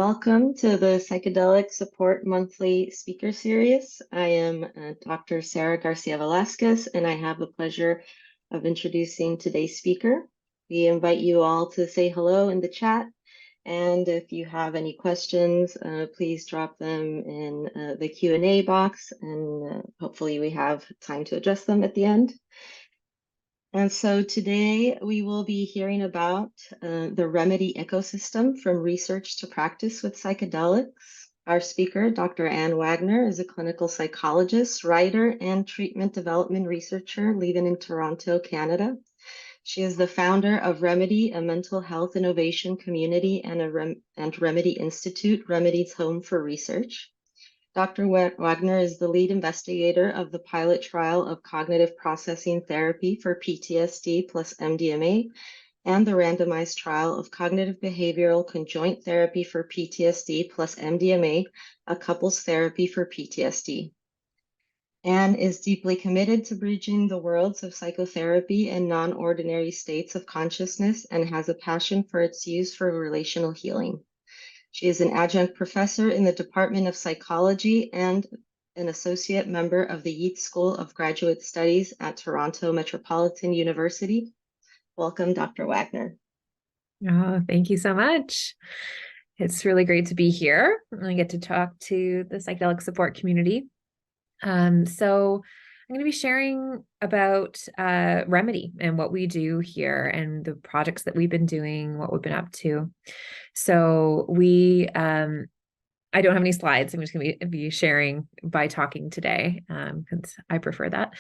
Welcome to the Psychedelic Support Monthly Speaker Series. I am Dr. Sarah Garcia Velasquez, and I have the pleasure of introducing today's speaker. We invite you all to say hello in the chat, and if you have any questions, please drop them in the Q&A box, and hopefully we have time to address them at the end. And so today we will be hearing about the remedy ecosystem from research to practice with psychedelics. Our speaker, Dr. Anne Wagner, is a clinical psychologist, writer, and treatment development researcher living in Toronto, Canada. She is the founder of Remedy, a mental health innovation community, and Remedy Institute, Remedy's home for research. Dr. Wagner is the lead investigator of the pilot trial of cognitive processing therapy for PTSD plus MDMA and the randomized trial of cognitive behavioral conjoint therapy for PTSD plus MDMA, a couples therapy for PTSD. Anne is deeply committed to bridging the worlds of psychotherapy and non-ordinary states of consciousness and has a passion for its use for relational healing. She is an adjunct professor in the Department of Psychology and an associate member of the Yeats School of Graduate Studies at Toronto Metropolitan University. Welcome, Dr. Wagner. Oh, thank you so much. It's really great to be here. I get to talk to the psychedelic support community. So I'm going to be sharing about Remedy and what we do here and the projects that we've been doing, what we've been up to. So I don't have any slides. I'm just going to be sharing by talking today because I prefer that.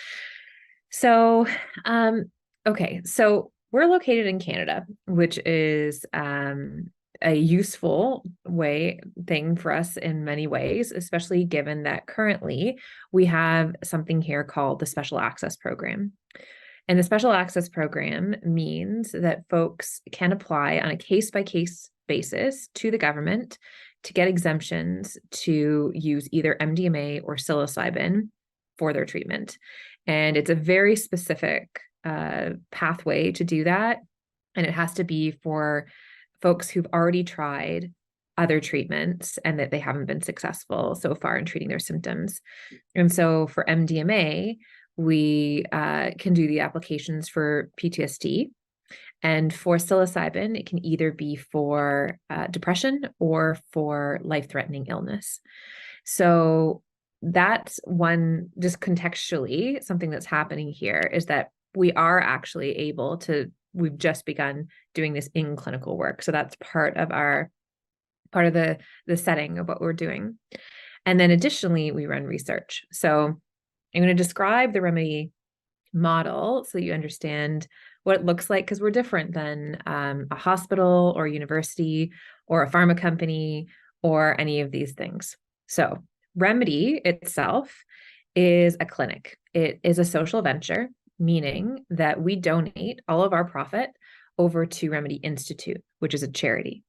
So, okay. So we're located in Canada, which is a useful thing for us in many ways, especially given that currently we have something here called the Special Access Program. And the Special Access Program means that folks can apply on a case-by-case basis to the government to get exemptions to use either MDMA or psilocybin for their treatment. And it's a very specific pathway to do that. And it has to be for folks who've already tried other treatments and that they haven't been successful so far in treating their symptoms. And so for MDMA, we can do the applications for PTSD. And for psilocybin, it can either be for depression or for life-threatening illness. So that's one, just contextually, something that's happening here is that we are actually able to, we've just begun doing this in clinical work. So that's part of the setting of what we're doing. And then additionally, we run research. So I'm going to describe the Remedy model so you understand what it looks like, because we're different than a hospital or university or a pharma company or any of these things. So Remedy itself is a clinic. It is a social venture, meaning that we donate all of our profit over to Remedy Institute, which is a charity.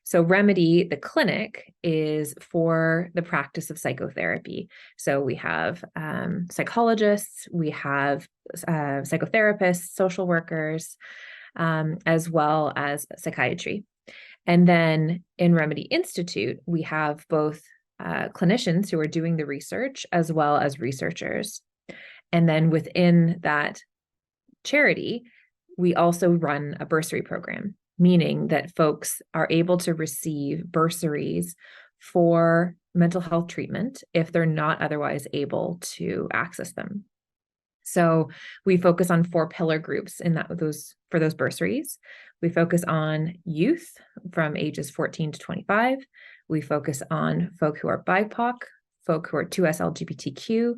So Remedy, the clinic, is for the practice of psychotherapy. So we have psychologists, we have psychotherapists, social workers, as well as psychiatry. And then in Remedy Institute, we have both clinicians who are doing the research as well as researchers. And then within that charity, we also run a bursary program, meaning that folks are able to receive bursaries for mental health treatment if they're not otherwise able to access them. So we focus on 4 pillar groups for those bursaries. We focus on youth from ages 14 to 25. We focus on folk who are BIPOC, folk who are 2S LGBTQ,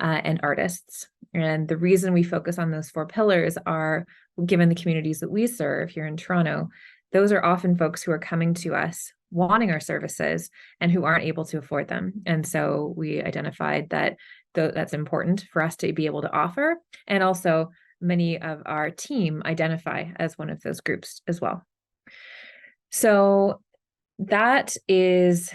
and artists. And the reason we focus on those 4 pillars are, given the communities that we serve here in Toronto, those are often folks who are coming to us wanting our services and who aren't able to afford them. And so we identified that that's important for us to be able to offer. And also many of our team identify as one of those groups as well. So that is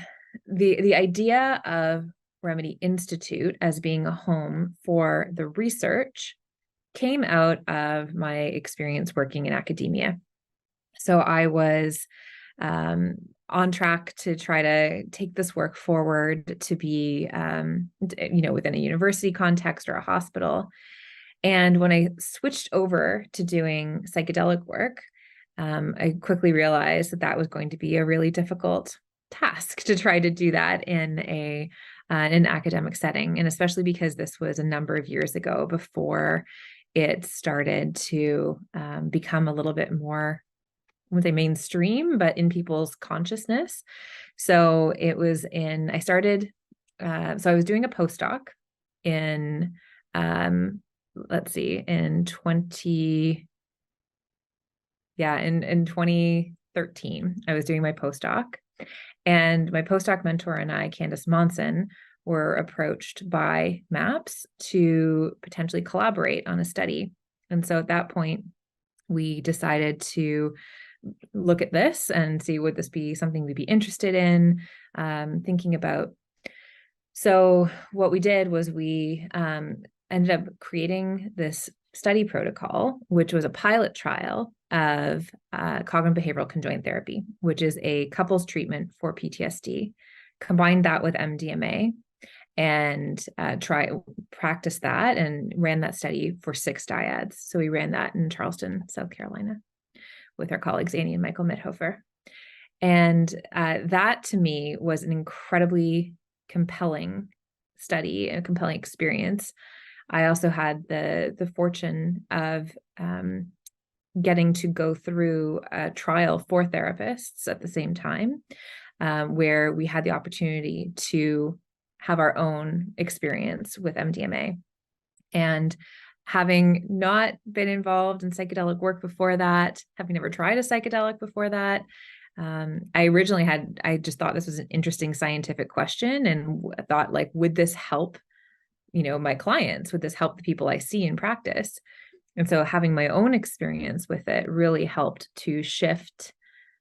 the idea of Remedy Institute as being a home for the research came out of my experience working in academia. So I was on track to try to take this work forward to be, within a university context or a hospital. And when I switched over to doing psychedelic work, I quickly realized that that was going to be a really difficult task to try to do that in an academic setting, and especially because this was a number of years ago before it started to become a little bit more, I wouldn't say mainstream, but in people's consciousness. So I was doing a postdoc in, in 2013, I was doing my postdoc, and my postdoc mentor and I, Candace Monson, were approached by MAPS to potentially collaborate on a study. And so at that point, we decided to look at this and see, would this be something we'd be interested in thinking about. So what we did was we ended up creating this study protocol, which was a pilot trial of cognitive behavioral conjoint therapy, which is a couples treatment for PTSD. Combined that with MDMA and practice that, and ran that study for 6 dyads. So we ran that in Charleston, South Carolina, with our colleagues Annie and Michael Mithofer. And that to me was an incredibly compelling study, a compelling experience. I also had the fortune of getting to go through a trial for therapists at the same time, where we had the opportunity to have our own experience with MDMA. And having not been involved in psychedelic work before that, having never tried a psychedelic before that, I just thought this was an interesting scientific question, and thought, like, would this help, my clients? Would this help the people I see in practice? And so having my own experience with it really helped to shift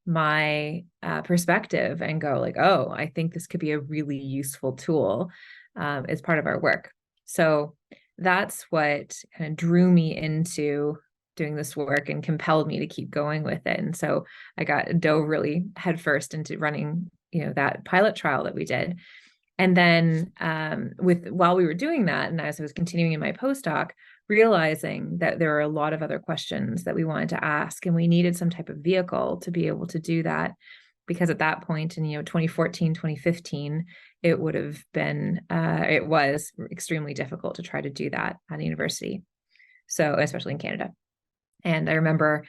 my perspective and go like, oh, I think this could be a really useful tool as part of our work. So that's what kind of drew me into doing this work and compelled me to keep going with it. And so I dove really headfirst into running, that pilot trial that we did. And then while we were doing that, and as I was continuing in my postdoc, realizing that there were a lot of other questions that we wanted to ask, and we needed some type of vehicle to be able to do that. Because at that point in 2014, 2015, it was extremely difficult to try to do that at a university. So especially in Canada. And I remember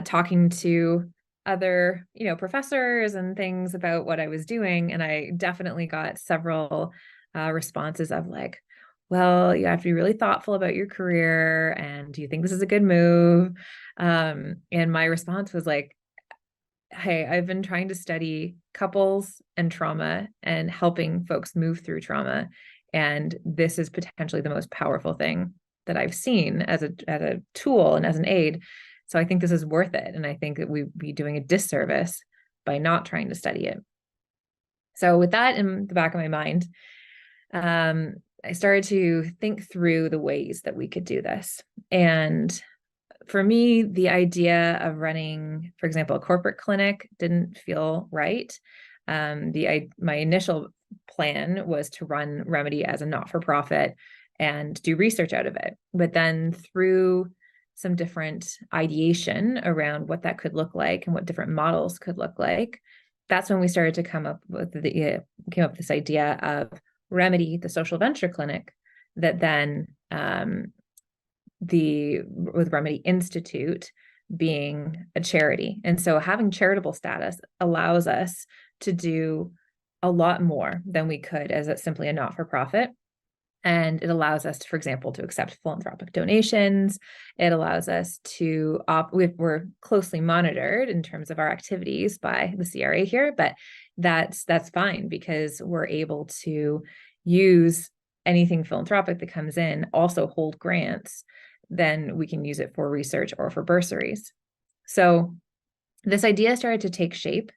talking to other, professors and things about what I was doing. And I definitely got several responses of like, well, you have to be really thoughtful about your career. And do you think this is a good move? And my response was like, hey, I've been trying to study couples and trauma and helping folks move through trauma. And this is potentially the most powerful thing that I've seen as a tool and as an aid. So I think this is worth it. And I think that we'd be doing a disservice by not trying to study it. So with that in the back of my mind, I started to think through the ways that we could do this. And for me, the idea of running, for example, a corporate clinic didn't feel right. My initial plan was to run Remedy as a not-for-profit and do research out of it. But then through some different ideation around what that could look like and what different models could look like, that's when we started to come up with this idea of Remedy, the social venture clinic, that then with Remedy Institute being a charity. And so having charitable status allows us to do a lot more than we could as simply a not-for-profit. And it allows us to, for example, to accept philanthropic donations. It allows us to we're closely monitored in terms of our activities by the CRA here, but that's fine, because we're able to use anything philanthropic that comes in, also hold grants. Then we can use it for research or for bursaries. So this idea started to take shape.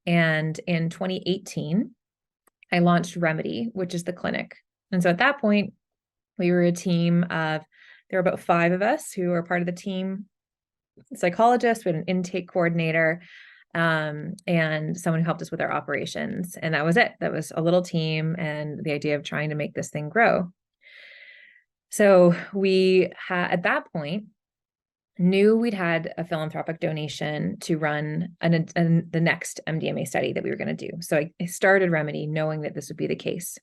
And in 2018, I launched Remedy, which is the clinic. And so at that point, we were a team of, there were about 5 of us who were part of the team: psychologists, we had an intake coordinator, and someone who helped us with our operations. And that was it. That was a little team and the idea of trying to make this thing grow. So we had, at that point, knew we'd had a philanthropic donation to run the next MDMA study that we were going to do. So I started Remedy knowing that this would be the case.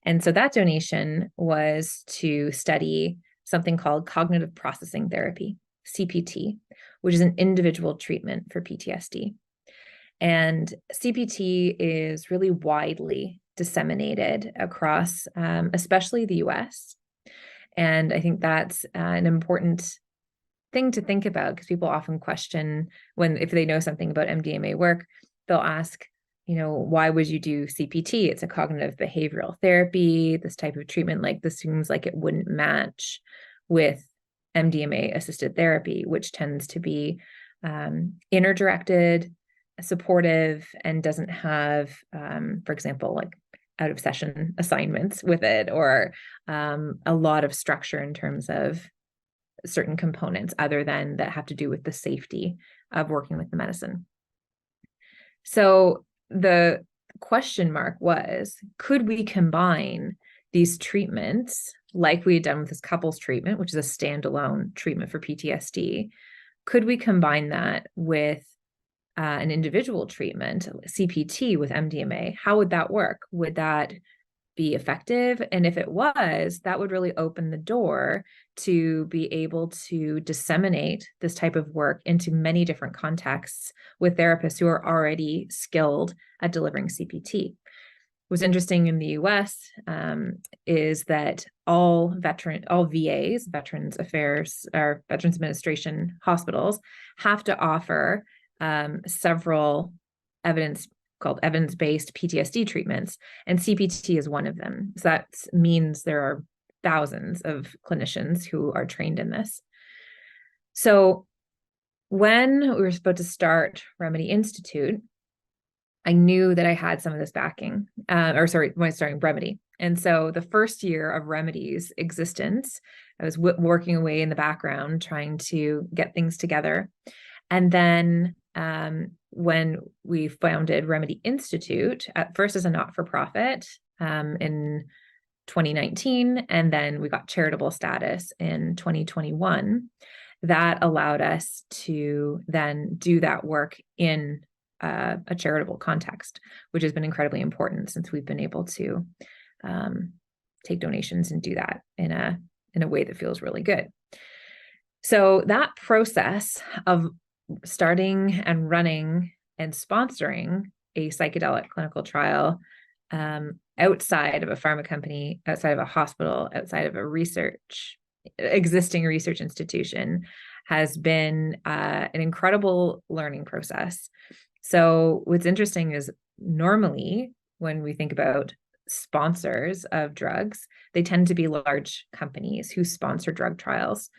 And so that donation was to study something called cognitive processing therapy, CPT, which is an individual treatment for PTSD. And CPT is really widely disseminated across, especially the US. And I think that's an important thing to think about, because people often question if they know something about MDMA work, they'll ask, why would you do CPT? It's a cognitive behavioral therapy. This type of treatment, like this seems like it wouldn't match with MDMA assisted therapy, which tends to be inner directed, supportive, and doesn't have, for example, like out of session assignments with it, or a lot of structure in terms of certain components other than that have to do with the safety of working with the medicine. So the question mark was, could we combine these treatments like we had done with this couples treatment, which is a standalone treatment for PTSD? Could we combine that with an individual treatment, CPT with MDMA? How would that work? Would that be effective? And if it was, that would really open the door to be able to disseminate this type of work into many different contexts with therapists who are already skilled at delivering CPT. What's interesting in the US is that all VAs, Veterans Affairs or Veterans Administration hospitals, have to offer several evidence-based PTSD treatments, and CPT is one of them. So that means there are thousands of clinicians who are trained in this. So when we were supposed to start Remedy Institute, I knew that I had some of this backing, when I was starting Remedy. And so the first year of Remedy's existence, I was working away in the background, trying to get things together. And then when we founded Remedy Institute, at first as a not-for-profit in 2019, and then we got charitable status in 2021, that allowed us to then do that work in a charitable context, which has been incredibly important since we've been able to take donations and do that in a way that feels really good. So that process of starting and running and sponsoring a psychedelic clinical trial outside of a pharma company, outside of a hospital, outside of a existing research institution has been an incredible learning process. So what's interesting is normally when we think about sponsors of drugs, they tend to be large companies who sponsor drug trials.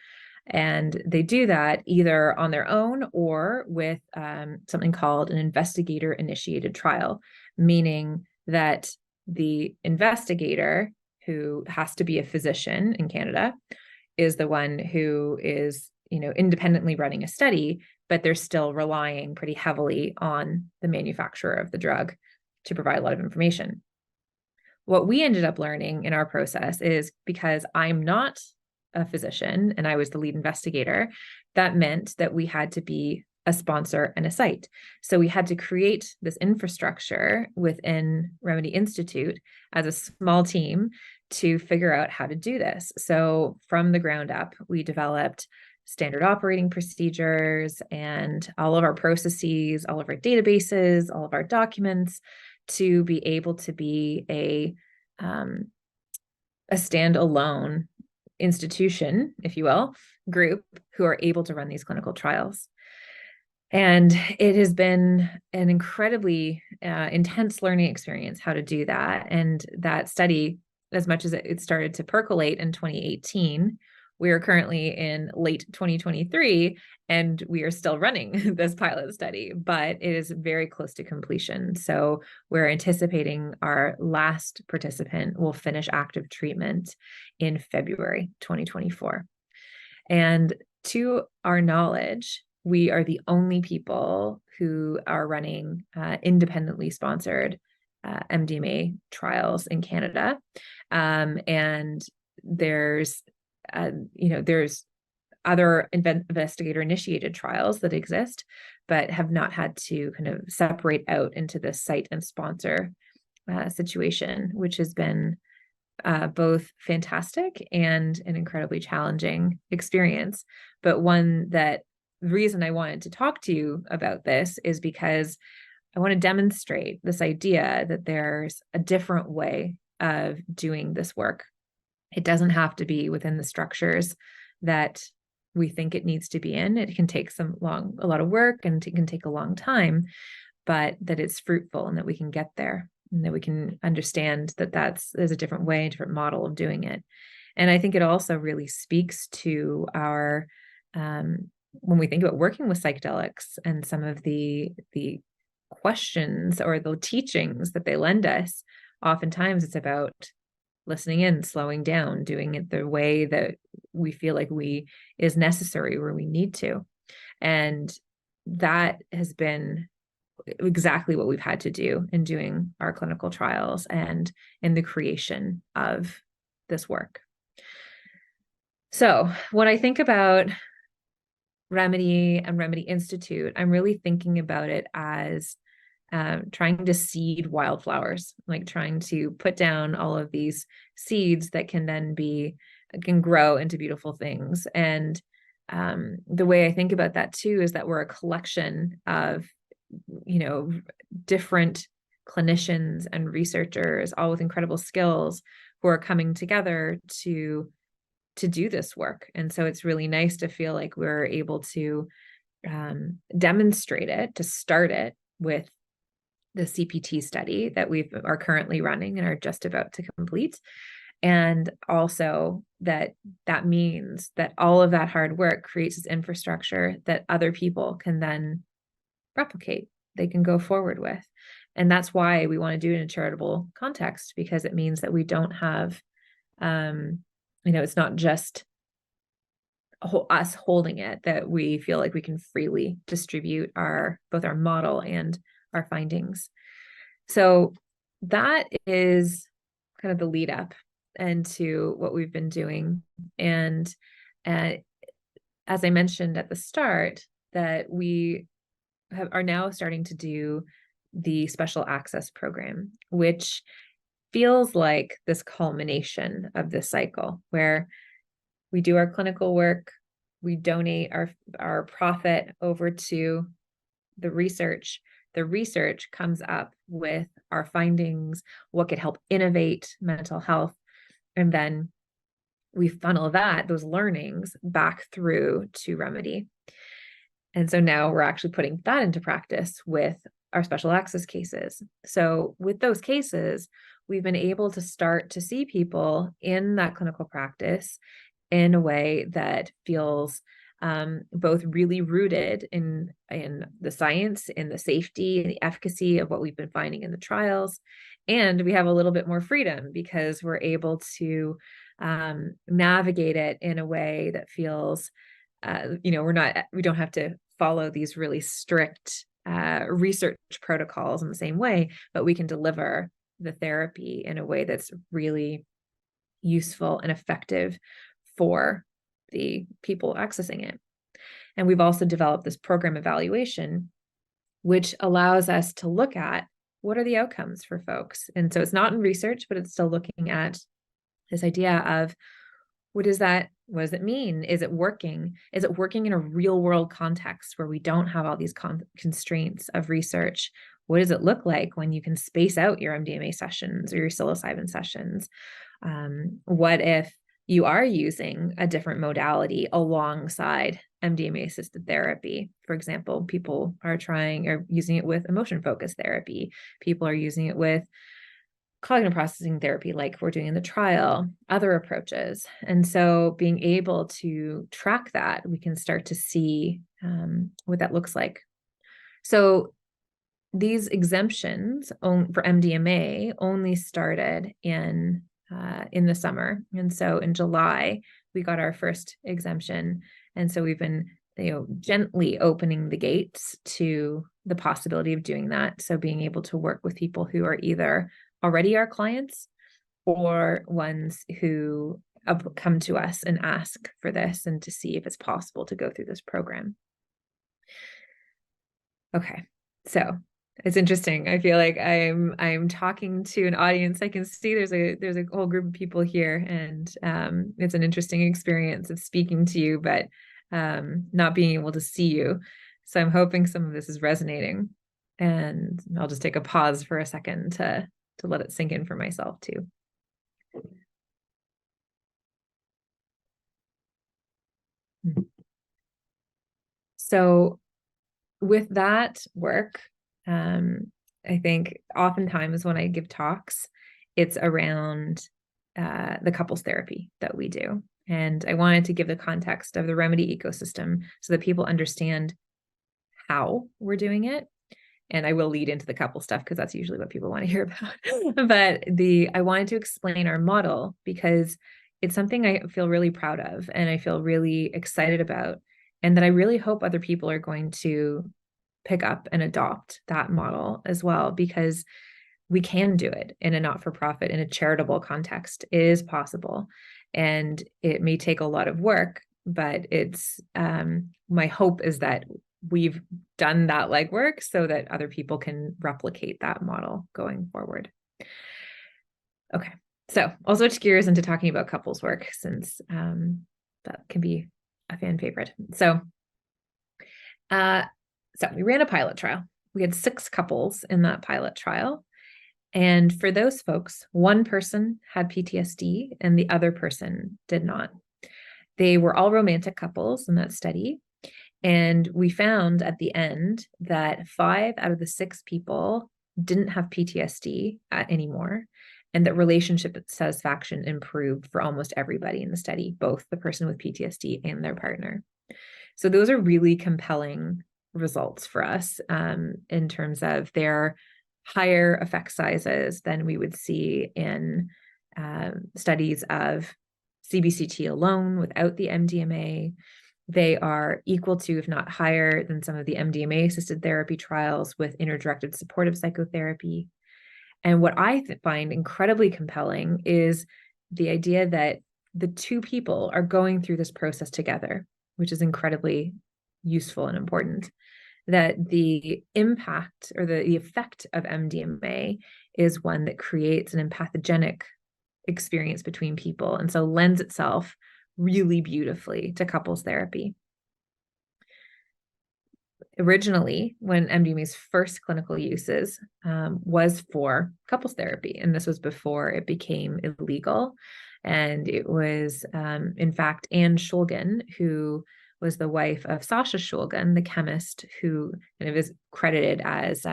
And they do that either on their own or with something called an investigator-initiated trial, meaning that the investigator, who has to be a physician in Canada, is the one who is, independently running a study, but they're still relying pretty heavily on the manufacturer of the drug to provide a lot of information. What we ended up learning in our process is, because I'm not a physician and I was the lead investigator, that meant that we had to be a sponsor and a site. So we had to create this infrastructure within Remedy Institute as a small team to figure out how to do this. So from the ground up, we developed standard operating procedures and all of our processes, all of our databases, all of our documents, to be able to be a standalone institution, if you will, group who are able to run these clinical trials. And it has been an incredibly intense learning experience how to do that. And that study, as much as it started to percolate in 2018, we are currently in late 2023, and we are still running this pilot study, but it is very close to completion. So we're anticipating our last participant will finish active treatment in February 2024. And to our knowledge, we are the only people who are running independently sponsored MDMA trials in Canada. And there's other investigator-initiated trials that exist, but have not had to kind of separate out into this site and sponsor situation, which has been both fantastic and an incredibly challenging experience. But one that the reason I wanted to talk to you about this is because I want to demonstrate this idea that there's a different way of doing this work. It doesn't have to be within the structures that we think it needs to be in. It can take a lot of work, and it can take a long time, but that it's fruitful and that we can get there, and that we can understand that there's a different way, a different model of doing it. And I think it also really speaks to our, when we think about working with psychedelics and some of the questions or the teachings that they lend us, oftentimes it's about listening in, slowing down, doing it the way that we feel like is necessary, where we need to. And that has been exactly what we've had to do in doing our clinical trials and in the creation of this work. So when I think about Remedy and Remedy Institute, I'm really thinking about it as trying to seed wildflowers, like trying to put down all of these seeds that can then can grow into beautiful things. And the way I think about that too is that we're a collection of, different clinicians and researchers, all with incredible skills, who are coming together to do this work. And so it's really nice to feel like we're able to demonstrate it, to start it with the CPT study that we are currently running and are just about to complete. And also that means that all of that hard work creates this infrastructure that other people can then replicate, they can go forward with. And that's why we want to do it in a charitable context, because it means that we don't have, it's not just us holding it, that we feel like we can freely distribute both our model and our findings. So that is kind of the lead up into what we've been doing. And as I mentioned at the start, that we are now starting to do the special access program, which feels like this culmination of this cycle, where we do our clinical work, we donate our profit over to the research. The research comes up with our findings, what could help innovate mental health, and then we funnel those learnings back through to Remedy. And so now we're actually putting that into practice with our special access cases. So with those cases, we've been able to start to see people in that clinical practice in a way that feels both really rooted in the science, in the safety and the efficacy of what we've been finding in the trials. And we have a little bit more freedom because we're able to navigate it in a way that feels, we don't have to follow these really strict research protocols in the same way, but we can deliver the therapy in a way that's really useful and effective for the people accessing it. And we've also developed this program evaluation, which allows us to look at what are the outcomes for folks. And so it's not in research, but it's still looking at this idea of what does it mean? Is it working? Is it working in a real world context where we don't have all these constraints of research? What does it look like when you can space out your MDMA sessions or your psilocybin sessions? What if you are using a different modality alongside MDMA assisted therapy? For example, people are using it with emotion focused therapy. People are using it with cognitive processing therapy, like we're doing in the trial, other approaches. And so being able to track that, we can start to see what that looks like. So these exemptions for MDMA only started in the summer. And so in July, we got our first exemption. And so we've been gently opening the gates to the possibility of doing that. So being able to work with people who are either already our clients or ones who come to us and ask for this, and to see if it's possible to go through this program. Okay, so it's interesting. I feel like I'm talking to an audience. I can see there's a whole group of people here, and it's an interesting experience of speaking to you, but not being able to see you. So I'm hoping some of this is resonating, and I'll just take a pause for a second to let it sink in for myself too. So with that work, I think oftentimes when I give talks, it's around the couples therapy that we do. And I wanted to give the context of the remedy ecosystem so that people understand how we're doing it. And I will lead into the couple stuff because that's usually what people want to hear about. But I wanted to explain our model because it's something I feel really proud of and I feel really excited about, and that I really hope other people are going to pick up and adopt that model as well, because we can do it in a not-for-profit, in a charitable context. It is possible, and it may take a lot of work, but it's my hope is that we've done that legwork so that other people can replicate that model going forward. Okay, so I'll switch gears into talking about couples work, since that can be a fan favorite. So we ran a pilot trial. We had 6 couples in that pilot trial. And for those folks, one person had PTSD and the other person did not. They were all romantic couples in that study. And we found at the end that 5 out of the 6 people didn't have PTSD anymore, and that relationship satisfaction improved for almost everybody in the study, both the person with PTSD and their partner. So those are really compelling results for us in terms of their higher effect sizes than we would see in studies of CBCT alone without the MDMA. They are equal to, if not higher than, some of the MDMA-assisted therapy trials with inner-directed supportive psychotherapy. And what I find incredibly compelling is the idea that the 2 people are going through this process together, which is incredibly useful and important. That the impact or the effect of MDMA is one that creates an empathogenic experience between people, and so lends itself really beautifully to couples therapy. Originally, when MDMA's first clinical uses was for couples therapy, and this was before it became illegal. And it was, in fact, Anne Shulgin, who was the wife of Sasha Shulgin, the chemist, who kind of is credited as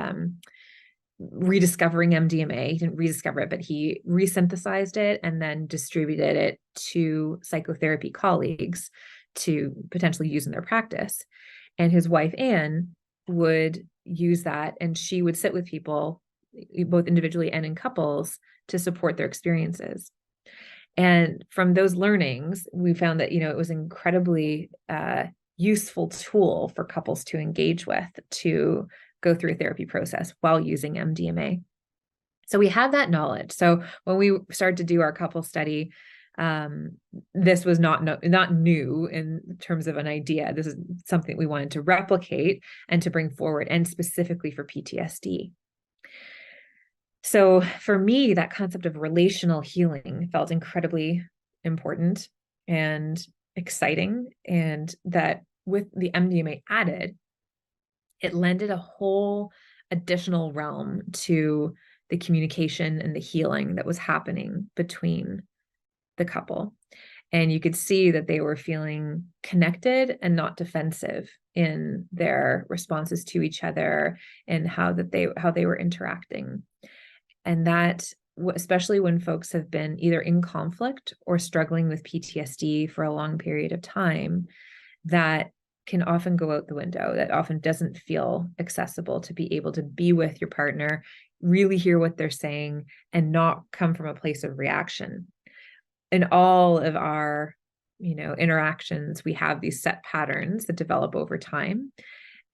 rediscovering MDMA. He didn't rediscover it, but he resynthesized it and then distributed it to psychotherapy colleagues to potentially use in their practice. And his wife, Anne, would use that, and she would sit with people, both individually and in couples, to support their experiences. And from those learnings, we found that, it was an incredibly useful tool for couples to engage with to go through a therapy process while using MDMA. So we had that knowledge. So when we started to do our couple study, this was not new in terms of an idea. This is something we wanted to replicate and to bring forward, and specifically for PTSD. So for me, that concept of relational healing felt incredibly important and exciting, and that with the MDMA added, it lended a whole additional realm to the communication and the healing that was happening between the couple. And you could see that they were feeling connected and not defensive in their responses to each other, and how they were interacting. And that, especially when folks have been either in conflict or struggling with PTSD for a long period of time, that can often go out the window. That often doesn't feel accessible to be able to be with your partner, really hear what they're saying, and not come from a place of reaction. In all of our interactions, we have these set patterns that develop over time.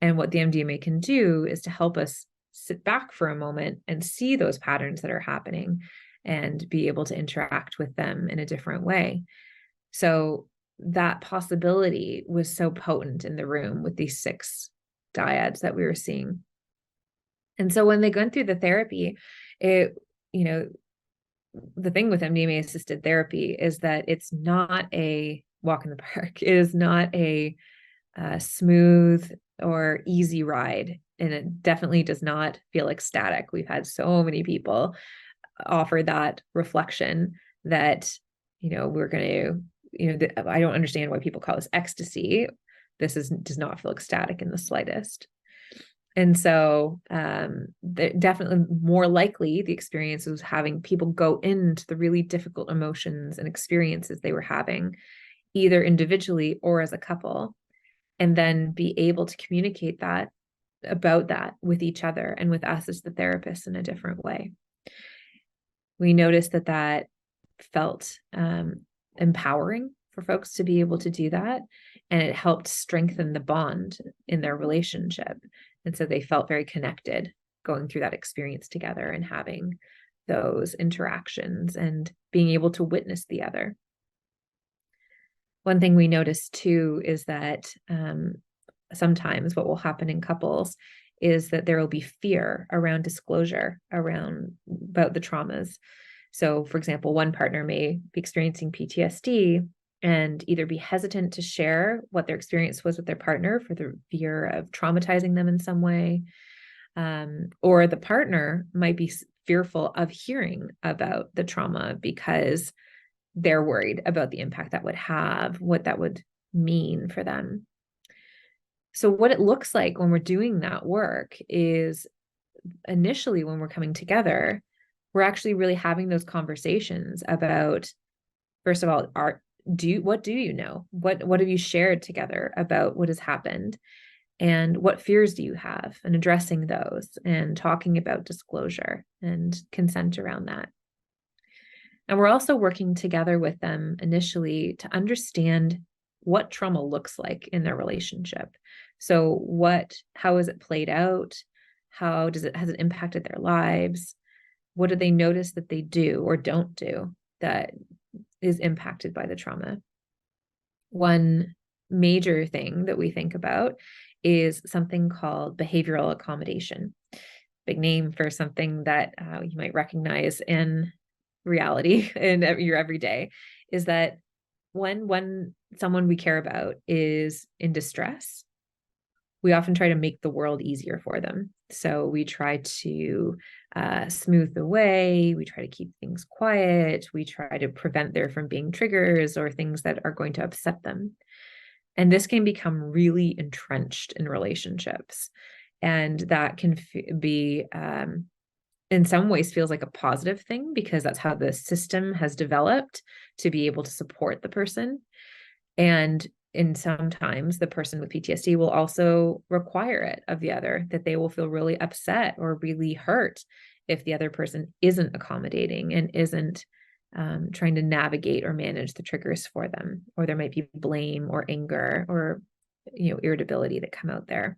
And what the MDMA can do is to help us sit back for a moment and see those patterns that are happening and be able to interact with them in a different way. So that possibility was so potent in the room with these 6 dyads that we were seeing. And so when they went through the therapy, the thing with MDMA assisted therapy is that it's not a walk in the park. It is not a smooth or easy ride. And it definitely does not feel ecstatic. We've had so many people offer that reflection that, we're going to, I don't understand why people call this ecstasy. This does not feel ecstatic in the slightest. And so definitely more likely the experience was having people go into the really difficult emotions and experiences they were having, either individually or as a couple, and then be able to communicate about that with each other and with us as the therapists in a different way. We noticed that felt empowering for folks to be able to do that. And it helped strengthen the bond in their relationship. And so they felt very connected going through that experience together and having those interactions and being able to witness the other. One thing we noticed too is that sometimes what will happen in couples is that there will be fear around disclosure about the traumas. So, for example, one partner may be experiencing PTSD and either be hesitant to share what their experience was with their partner for the fear of traumatizing them in some way. Or the partner might be fearful of hearing about the trauma because they're worried about the impact that would have, what that would mean for them. So what it looks like when we're doing that work is initially when we're coming together, we're actually really having those conversations about, first of all, what do you know? What have you shared together about what has happened? And what fears do you have? And addressing those and talking about disclosure and consent around that. And we're also working together with them initially to understand what trauma looks like in their relationship. So how has it played out? Has it impacted their lives? What do they notice that they do or don't do that is impacted by the trauma? One major thing that we think about is something called behavioral accommodation. Big name for something that you might recognize in reality in your everyday, is that when someone we care about is in distress, we often try to make the world easier for them. So we try to smooth the way, we try to keep things quiet, we try to prevent there from being triggers or things that are going to upset them. And this can become really entrenched in relationships. And that can be, in some ways, feels like a positive thing because that's how the system has developed to be able to support the person. And sometimes the person with PTSD will also require it of the other, that they will feel really upset or really hurt if the other person isn't accommodating and isn't trying to navigate or manage the triggers for them. Or there might be blame or anger or irritability that come out there.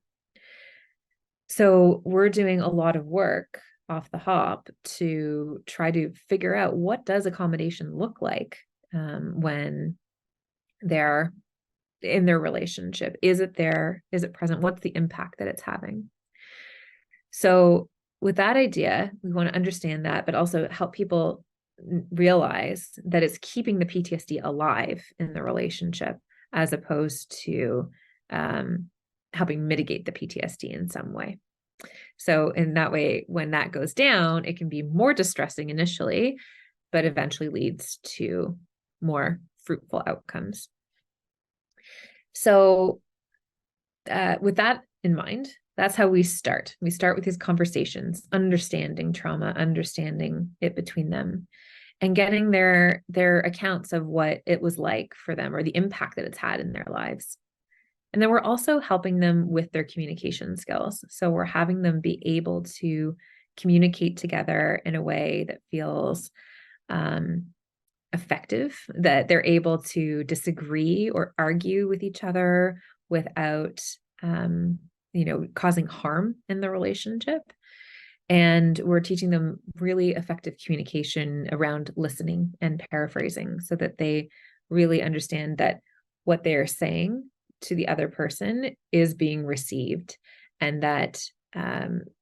So we're doing a lot of work off the hop to try to figure out, what does accommodation look like when they're in their relationship? Is it there? Is it present? What's the impact that it's having? So with that idea, we want to understand that, but also help people realize that it's keeping the PTSD alive in the relationship as opposed to helping mitigate the PTSD in some way. So in that way, when that goes down, it can be more distressing initially, but eventually leads to more fruitful outcomes. So with that in mind, that's how we start. We start with these conversations, understanding trauma, understanding it between them, and getting their accounts of what it was like for them or the impact that it's had in their lives. And then we're also helping them with their communication skills. So we're having them be able to communicate together in a way that feels effective, that they're able to disagree or argue with each other without, causing harm in the relationship. And we're teaching them really effective communication around listening and paraphrasing so that they really understand that what they are saying to the other person is being received, and that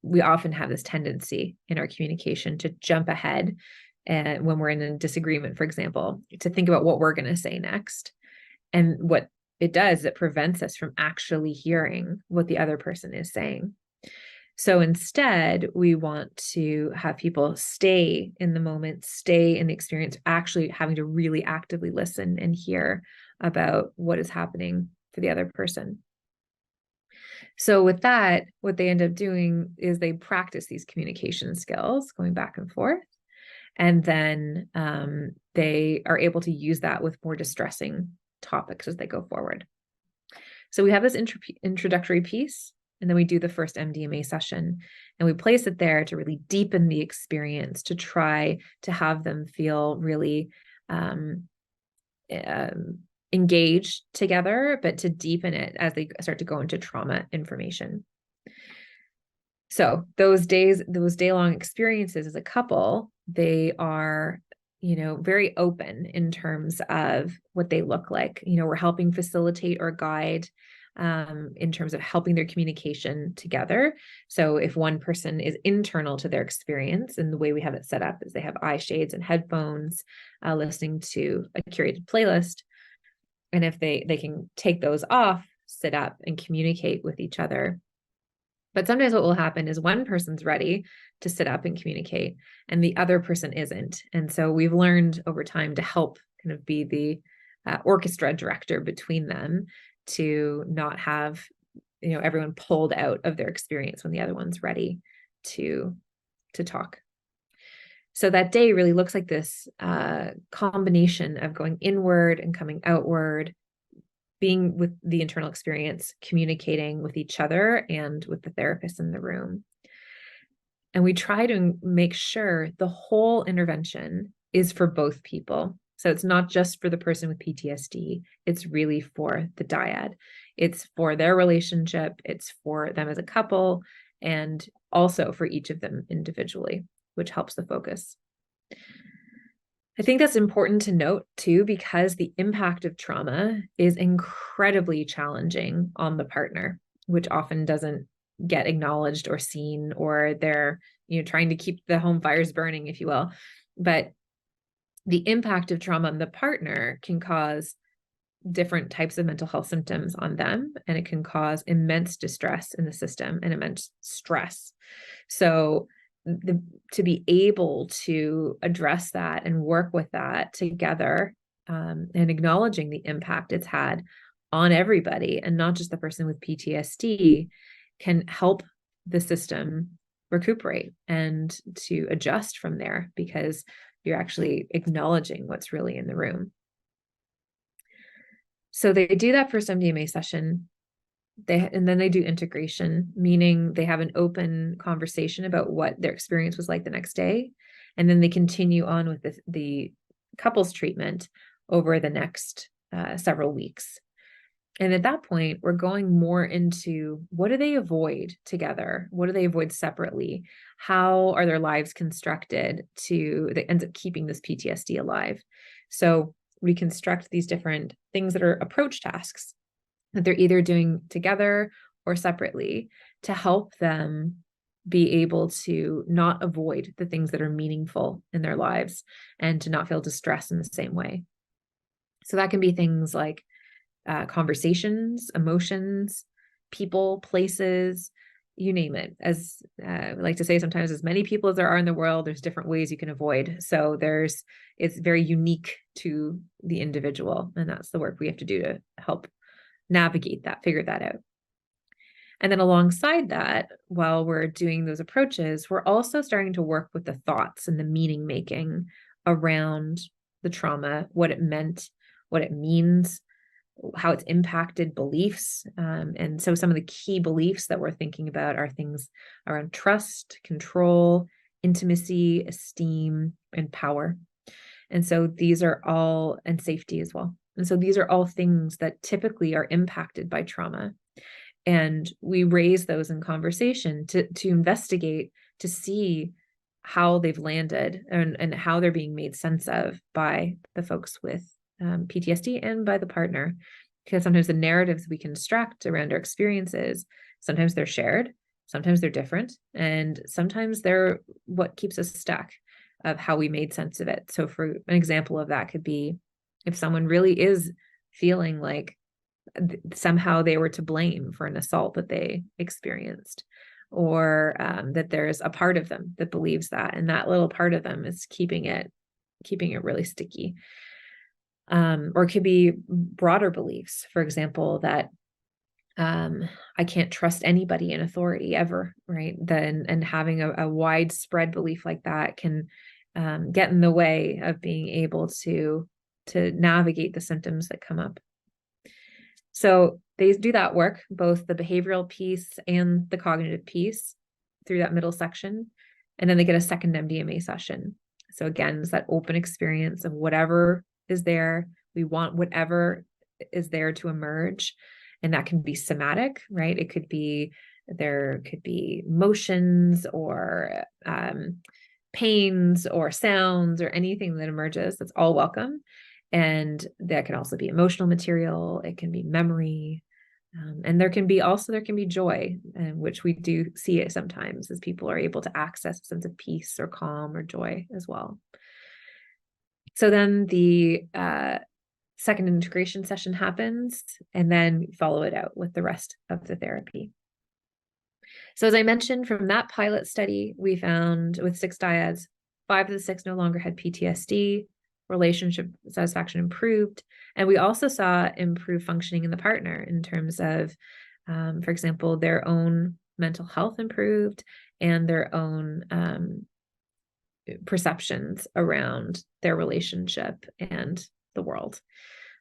we often have this tendency in our communication to jump ahead, and when we're in a disagreement, for example, to think about what we're going to say next. And what it does, it prevents us from actually hearing what the other person is saying. So instead, we want to have people stay in the moment, stay in the experience, actually having to really actively listen and hear about what is happening for the other person. So with that, what they end up doing is they practice these communication skills, going back and forth. And then they are able to use that with more distressing topics as they go forward. So we have this introductory piece, and then we do the first MDMA session, and we place it there to really deepen the experience, to try to have them feel really engaged together, but to deepen it as they start to go into trauma information. So those day-long experiences as a couple, they are, very open in terms of what they look like. We're helping facilitate or guide in terms of helping their communication together. So if one person is internal to their experience, and the way we have it set up is they have eye shades and headphones, listening to a curated playlist. And if they can take those off, sit up and communicate with each other. But sometimes what will happen is one person's ready to sit up and communicate, and the other person isn't. And so we've learned over time to help kind of be the orchestra director between them, to not have, everyone pulled out of their experience when the other one's ready to talk. So that day really looks like this combination of going inward and coming outward, being with the internal experience, communicating with each other and with the therapist in the room. And we try to make sure the whole intervention is for both people. So it's not just for the person with PTSD, it's really for the dyad. It's for their relationship, it's for them as a couple, and also for each of them individually, which helps the focus. I think that's important to note too, because the impact of trauma is incredibly challenging on the partner, which often doesn't get acknowledged or seen, or they're, trying to keep the home fires burning, if you will. But the impact of trauma on the partner can cause different types of mental health symptoms on them, and it can cause immense distress in the system and immense stress. So to be able to address that and work with that together, and acknowledging the impact it's had on everybody and not just the person with PTSD, can help the system recuperate and to adjust from there, because you're actually acknowledging what's really in the room. So they do that first MDMA session. And then they do integration, meaning they have an open conversation about what their experience was like the next day. And then they continue on with the couples treatment over the next several weeks. And at that point, we're going more into, what do they avoid together? What do they avoid separately? How are their lives constructed that ends up keeping this PTSD alive? So we construct these different things that are approach tasks that they're either doing together or separately, to help them be able to not avoid the things that are meaningful in their lives and to not feel distress in the same way. So that can be things like conversations, emotions, people, places, you name it. As I like to say sometimes, as many people as there are in the world, there's different ways you can avoid. So it's very unique to the individual. And that's the work we have to do to help navigate that, figure that out. And then alongside that, while we're doing those approaches, we're also starting to work with the thoughts and the meaning making around the trauma, what it meant, what it means, how it's impacted beliefs. And so some of the key beliefs that we're thinking about are things around trust, control, intimacy, esteem, and power. And so these are all, and safety as well. And so these are all things that typically are impacted by trauma. And we raise those in conversation to investigate, to see how they've landed and how they're being made sense of by the folks with PTSD and by the partner. Because sometimes the narratives we construct around our experiences, sometimes they're shared, sometimes they're different, and sometimes they're what keeps us stuck of how we made sense of it. So for an example of that could be if someone really is feeling like somehow they were to blame for an assault that they experienced, or that there's a part of them that believes that, and that little part of them is keeping it really sticky. Or it could be broader beliefs, for example, that I can't trust anybody in authority ever, right? Then, and having a widespread belief like that can get in the way of being able to navigate the symptoms that come up. So they do that work, both the behavioral piece and the cognitive piece, through that middle section. And then they get a second MDMA session. So again, it's that open experience of whatever is there. We want whatever is there to emerge. And that can be somatic, right? It could be, there could be motions or pains or sounds or anything that emerges. That's all welcome. And that can also be emotional material. It can be memory. And there can be joy, which we do see it sometimes as people are able to access a sense of peace or calm or joy as well. So then the second integration session happens, and then follow it out with the rest of the therapy. So as I mentioned, from that pilot study, we found with 6 dyads, 5 of the 6 no longer had PTSD, relationship satisfaction improved, and we also saw improved functioning in the partner in terms of, for example, their own mental health improved and their own perceptions around their relationship and the world.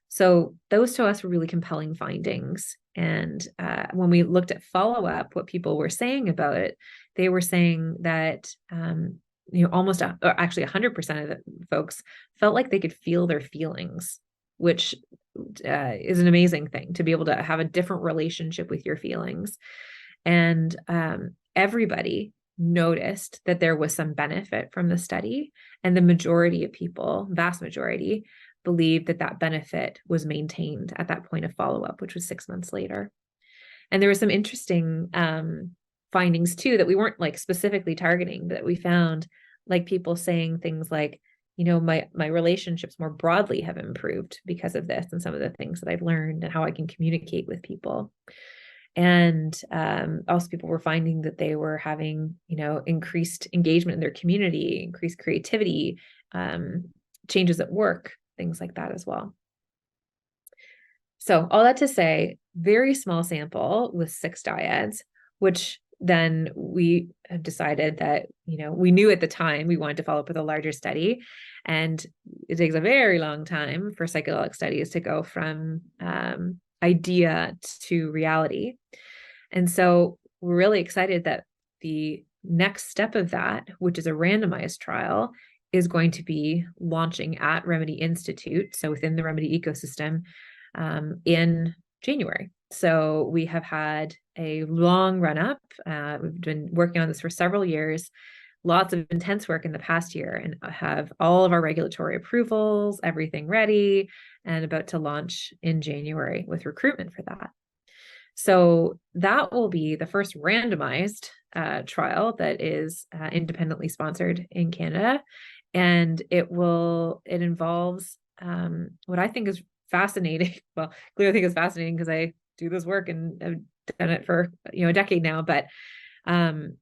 So those to us were really compelling findings. And when we looked at follow-up, what people were saying about it, they were saying that almost, or actually 100% of the folks felt like they could feel their feelings, which is an amazing thing, to be able to have a different relationship with your feelings. And everybody noticed that there was some benefit from the study, and the majority of people, vast majority, believed that that benefit was maintained at that point of follow-up, which was 6 months later. And there were some interesting findings too that we weren't like specifically targeting, but that we found, like people saying things like, my relationships more broadly have improved because of this, and some of the things that I've learned and how I can communicate with people. And also people were finding that they were having, increased engagement in their community, increased creativity, changes at work, things like that as well. So all that to say, very small sample with 6 dyads, which then we have decided that, we knew at the time we wanted to follow up with a larger study. And it takes a very long time for psychedelic studies to go from idea to reality. And so we're really excited that the next step of that, which is a randomized trial, is going to be launching at Remedy Institute, so within the Remedy ecosystem, in January. So we have had a long run up. We've been working on this for several years, lots of intense work in the past year, and have all of our regulatory approvals, everything ready, and about to launch in January with recruitment for that. So that will be the first randomized trial that is independently sponsored in Canada. And it involves what I think is fascinating. Well, clearly I think it's fascinating because I do this work and I've done it for a decade now. But I'm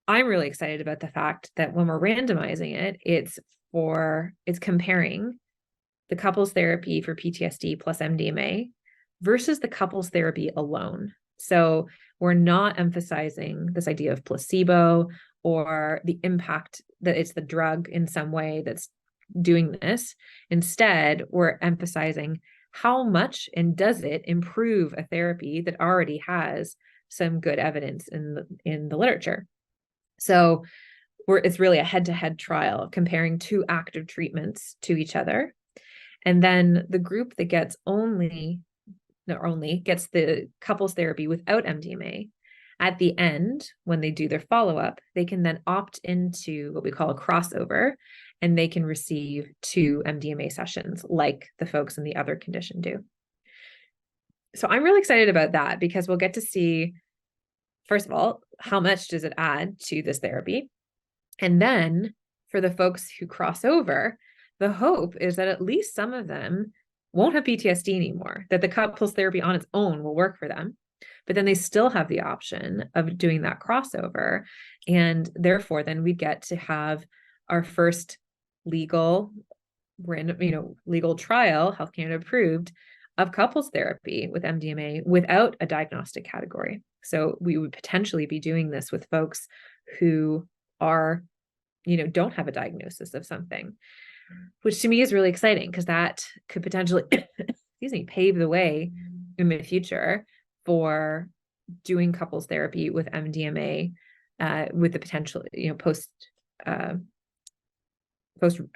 really excited about the fact that when we're randomizing it, it's comparing the couples therapy for PTSD plus MDMA versus the couples therapy alone. So we're not emphasizing this idea of placebo or the impact that it's the drug in some way that's doing this. Instead, we're emphasizing how much and does it improve a therapy that already has some good evidence in the literature. So where it's really a head-to-head trial comparing two active treatments to each other. And then the group that gets gets the couples therapy without MDMA, at the end, when they do their follow-up, they can then opt into what we call a crossover, and they can receive 2 MDMA sessions like the folks in the other condition do. So I'm really excited about that because we'll get to see, first of all, how much does it add to this therapy? And then for the folks who cross over, the hope is that at least some of them won't have PTSD anymore, that the couples therapy on its own will work for them. But then they still have the option of doing that crossover. And therefore, then we get to have our first legal trial, Health Canada approved, of couples therapy with MDMA without a diagnostic category. So we would potentially be doing this with folks who are, don't have a diagnosis of something, which to me is really exciting because that could potentially, pave the way in the future for doing couples therapy with MDMA with the potential, post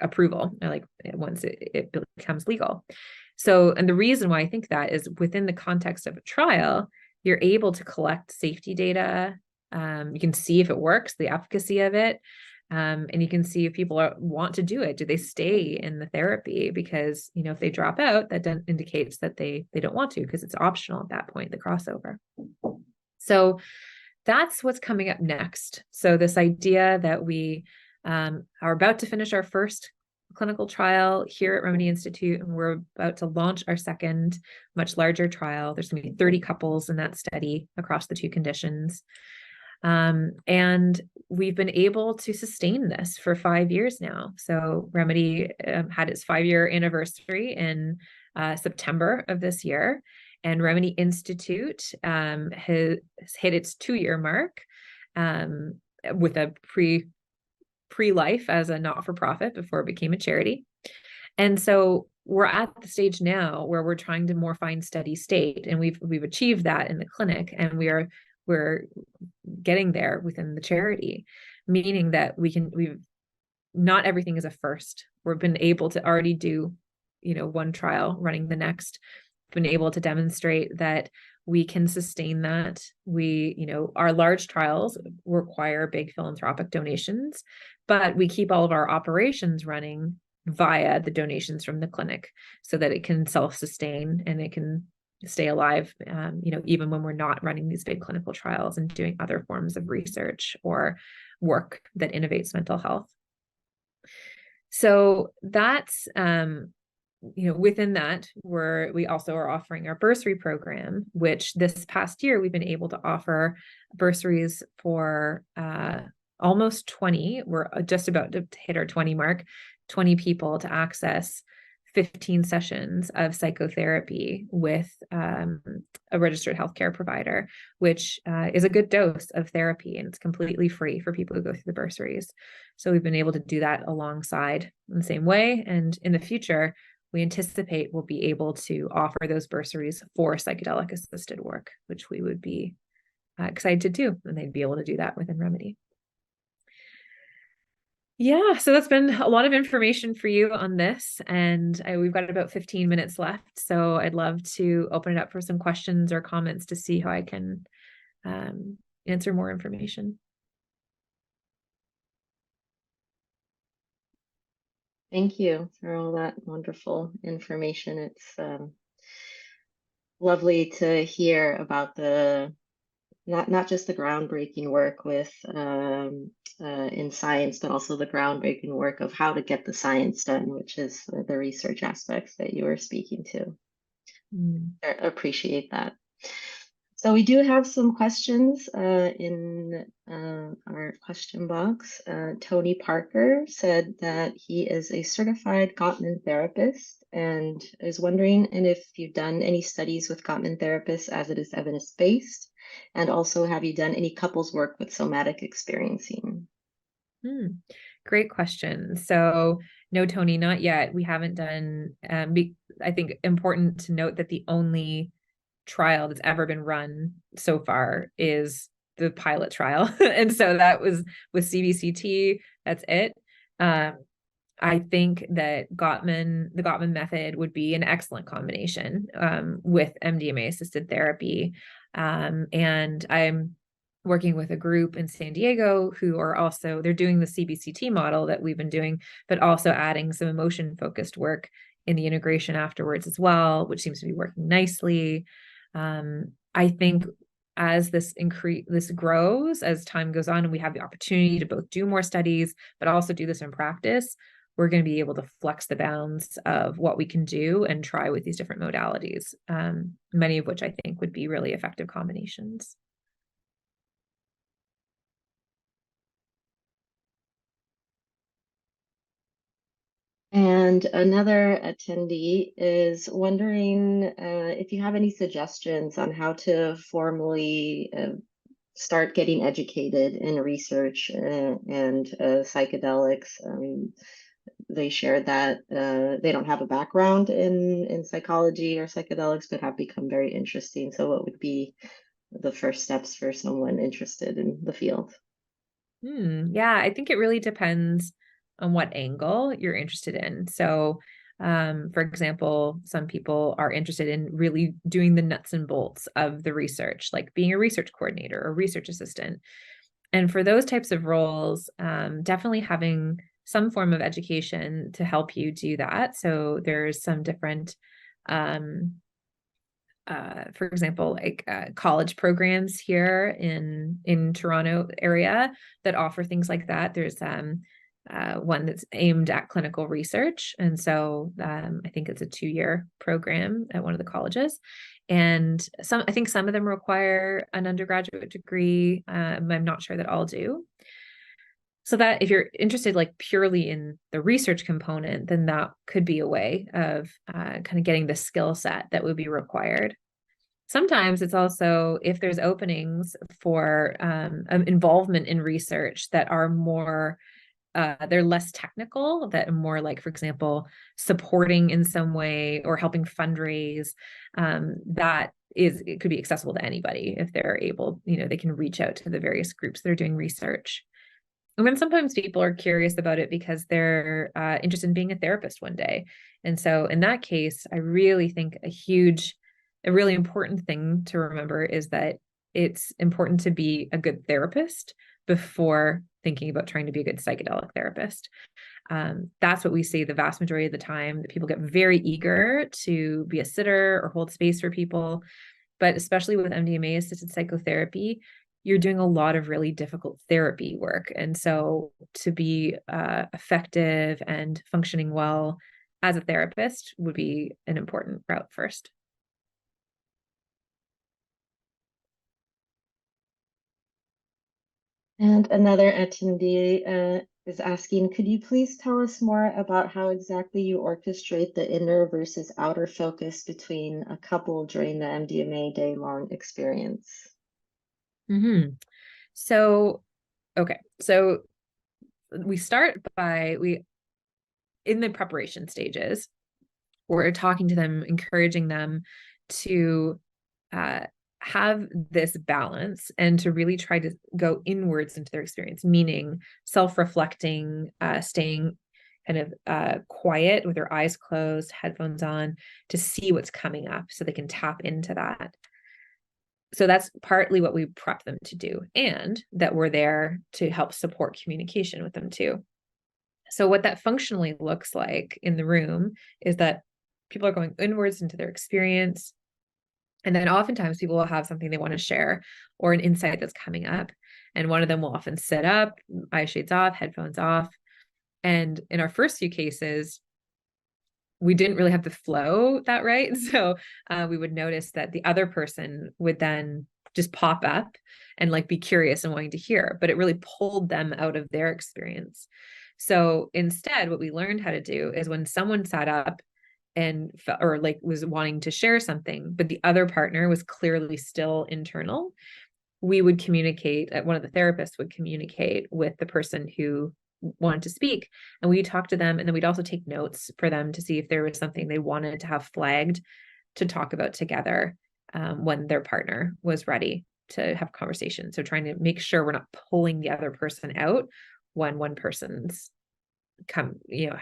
approval, like once it becomes legal. So, and the reason why I think that is within the context of a trial, you're able to collect safety data. You can see if it works, the efficacy of it. And you can see if people want to do it. Do they stay in the therapy? Because, if they drop out, that indicates that they don't want to, because it's optional at that point, the crossover. So that's what's coming up next. So this idea that we are about to finish our first clinical trial here at Remedy Institute, and we're about to launch our second, much larger trial. There's going to be 30 couples in that study across the 2 conditions. And we've been able to sustain this for 5 years now. So Remedy had its 5-year anniversary in September of this year, and Remedy Institute has hit its 2-year mark with a pre-life as a not-for-profit before it became a charity. And so we're at the stage now where we're trying to more find steady state, and we've achieved that in the clinic, and we're getting there within the charity, meaning that we've not everything is a first. We've been able to already do, one trial, running the next, been able to demonstrate that we can sustain that. Our large trials require big philanthropic donations, but we keep all of our operations running via the donations from the clinic so that it can self-sustain and it can stay alive, even when we're not running these big clinical trials and doing other forms of research or work that innovates mental health. So that's, within that, we also are offering our bursary program, which this past year we've been able to offer bursaries for almost 20. We're just about to hit our 20 mark, 20 people to access 15 sessions of psychotherapy with a registered healthcare provider, which is a good dose of therapy, and it's completely free for people who go through the bursaries. So we've been able to do that alongside in the same way. And in the future, we anticipate we'll be able to offer those bursaries for psychedelic assisted work, which we would be excited to do, and they'd be able to do that within Remedy. Yeah, so that's been a lot of information for you on this, and we've got about 15 minutes left, so I'd love to open it up for some questions or comments to see how I can answer more information. Thank you for all that wonderful information. It's lovely to hear about not just the groundbreaking work with in science, but also the groundbreaking work of how to get the science done, which is the research aspects that you were speaking to. I appreciate that. So we do have some questions in our question box. Tony Parker said that he is a certified Gottman therapist and is wondering if you've done any studies with Gottman therapists as it is evidence-based. And also, have you done any couples work with somatic experiencing? Great question. So no, Tony, not yet. We haven't done, I think important to note that the only trial that's ever been run so far is the pilot trial. And so that was with CBCT, that's it. I think that the Gottman method would be an excellent combination with MDMA assisted therapy. And I'm working with a group in San Diego who are also, they're doing the CBCT model that we've been doing, but also adding some emotion focused work in the integration afterwards as well, which seems to be working nicely. I think as this grows, as time goes on and we have the opportunity to both do more studies, but also do this in practice, we're going to be able to flex the bounds of what we can do and try with these different modalities, many of which I think would be really effective combinations. And another attendee is wondering if you have any suggestions on how to formally start getting educated in research and psychedelics. They shared that they don't have a background in psychology or psychedelics, but have become very interesting. So what would be the first steps for someone interested in the field? Yeah, I think it really depends on what angle you're interested in. So, for example, some people are interested in really doing the nuts and bolts of the research, like being a research coordinator or research assistant. And for those types of roles, definitely having some form of education to help you do that. So there's some different for example, like college programs here in Toronto area that offer things like that. There's one that's aimed at clinical research, and so I think it's a 2-year program at one of the colleges. And I think some of them require an undergraduate degree. I'm not sure that all do. So that if you're interested like purely in the research component, then that could be a way of kind of getting the skill set that would be required. Sometimes it's also if there's openings for involvement in research that are more, they're less technical, that are more like, for example, supporting in some way or helping fundraise, it could be accessible to anybody if they're able, they can reach out to the various groups that are doing research. And then sometimes people are curious about it because they're interested in being a therapist one day. And so in that case, I really think a really important thing to remember is that it's important to be a good therapist before thinking about trying to be a good psychedelic therapist. That's what we see the vast majority of the time, that people get very eager to be a sitter or hold space for people. But especially with MDMA assisted psychotherapy, you're doing a lot of really difficult therapy work. And so to be effective and functioning well as a therapist would be an important route first. And another attendee is asking, could you please tell us more about how exactly you orchestrate the inner versus outer focus between a couple during the MDMA day-long experience? So, okay. So we start in the preparation stages, we're talking to them, encouraging them to have this balance and to really try to go inwards into their experience, meaning self-reflecting, staying kind of quiet with their eyes closed, headphones on, to see what's coming up so they can tap into that. So that's partly what we prep them to do, and that we're there to help support communication with them too. So what that functionally looks like in the room is that people are going inwards into their experience. And then oftentimes people will have something they want to share or an insight that's coming up. And one of them will often sit up, eye shades off, headphones off. And in our first few cases, we didn't really have the flow that right. So we would notice that the other person would then just pop up and like be curious and wanting to hear, but it really pulled them out of their experience. So instead, what we learned how to do is when someone sat up and or like was wanting to share something, but the other partner was clearly still internal, we would communicate, one of the therapists would communicate with the person who wanted to speak, and we'd talk to them, and then we'd also take notes for them to see if there was something they wanted to have flagged to talk about together when their partner was ready. to have conversation. So trying to make sure we're not pulling the other person out when one person's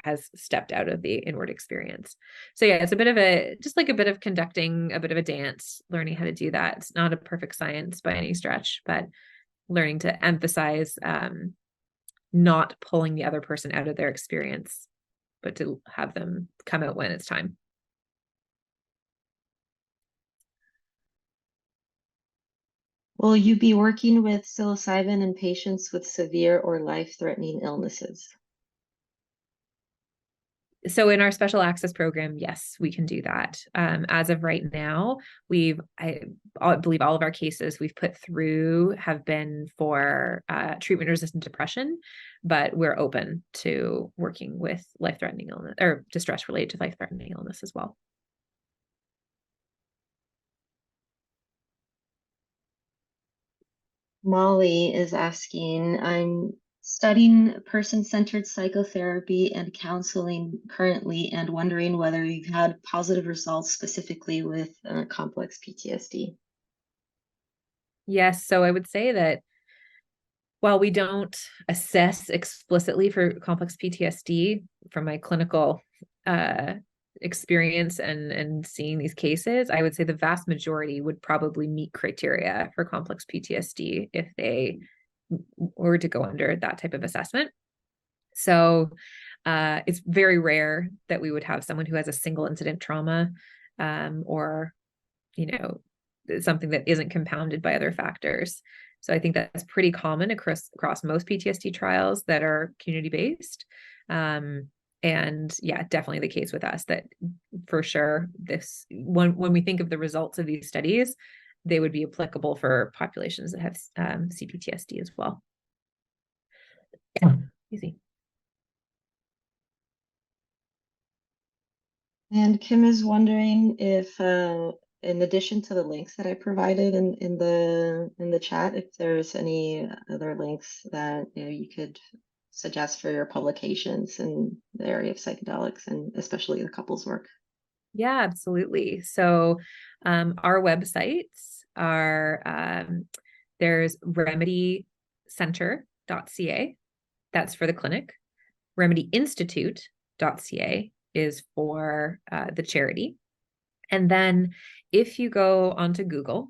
has stepped out of the inward experience. So yeah, it's a bit of just like a bit of conducting a bit of a dance, learning how to do that. It's not a perfect science by any stretch, but learning to emphasize not pulling the other person out of their experience, but to have them come out when it's time. Will you be working with psilocybin in patients with severe or life-threatening illnesses? So in our special access program, yes, we can do that. As of right now, I believe all of our cases we've put through have been for treatment-resistant depression, but we're open to working with life-threatening illness or distress related to life-threatening illness as well. Molly is asking, I'm studying person-centered psychotherapy and counseling currently and wondering whether you've had positive results specifically with complex PTSD. Yes, so I would say that while we don't assess explicitly for complex PTSD, from my clinical experience and seeing these cases, I would say the vast majority would probably meet criteria for complex PTSD if they were to go under that type of assessment. So it's very rare that we would have someone who has a single incident trauma or, something that isn't compounded by other factors. So I think that's pretty common across most PTSD trials that are community-based. And yeah, definitely the case with us that for sure this when we think of the results of these studies, they would be applicable for populations that have CPTSD as well. Easy. And Kim is wondering if, in addition to the links that I provided in the chat, if there's any other links that you could suggest for your publications in the area of psychedelics and especially the couples work. Yeah, absolutely. So our websites are there's remedycenter.ca. That's for the clinic. remedyinstitute.ca is for the charity. And then if you go onto Google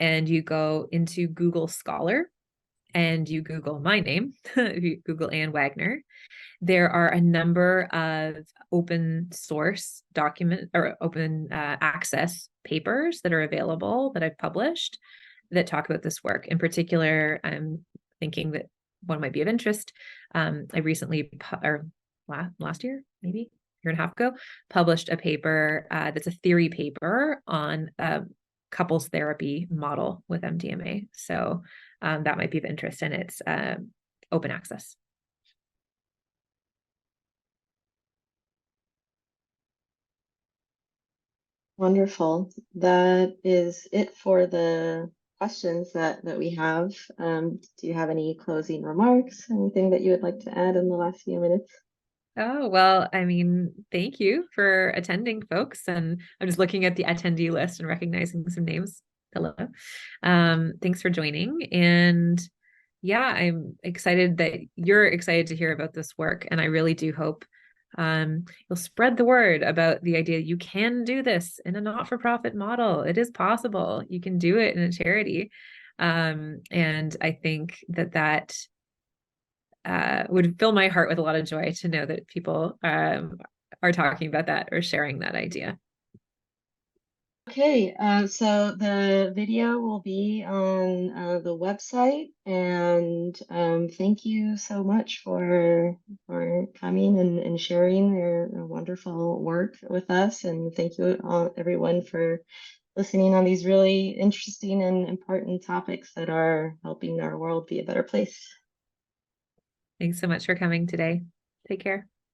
and you go into Google Scholar and you Google my name, you Google Anne Wagner, there are a number of open source document or open access papers that are available that I've published that talk about this work. In particular, I'm thinking that one might be of interest. I recently, or last year, maybe year and a half ago, published a paper that's a theory paper on a couples therapy model with MDMA. So that might be of interest, and it's open access. Wonderful. That is it for the questions that we have. Do you have any closing remarks? Anything that you would like to add in the last few minutes? Oh, well, I mean, thank you for attending, folks. And I'm just looking at the attendee list and recognizing some names. Hello. Thanks for joining. And yeah, I'm excited that you're excited to hear about this work. And I really do hope you'll spread the word about the idea you can do this in a not-for-profit model. It is possible. You can do it in a charity. And I think that would fill my heart with a lot of joy to know that people are talking about that or sharing that idea. Okay, so the video will be on the website, and thank you so much for coming and sharing your wonderful work with us, and thank you all, everyone for listening on these really interesting and important topics that are helping our world be a better place. Thanks so much for coming today. Take care.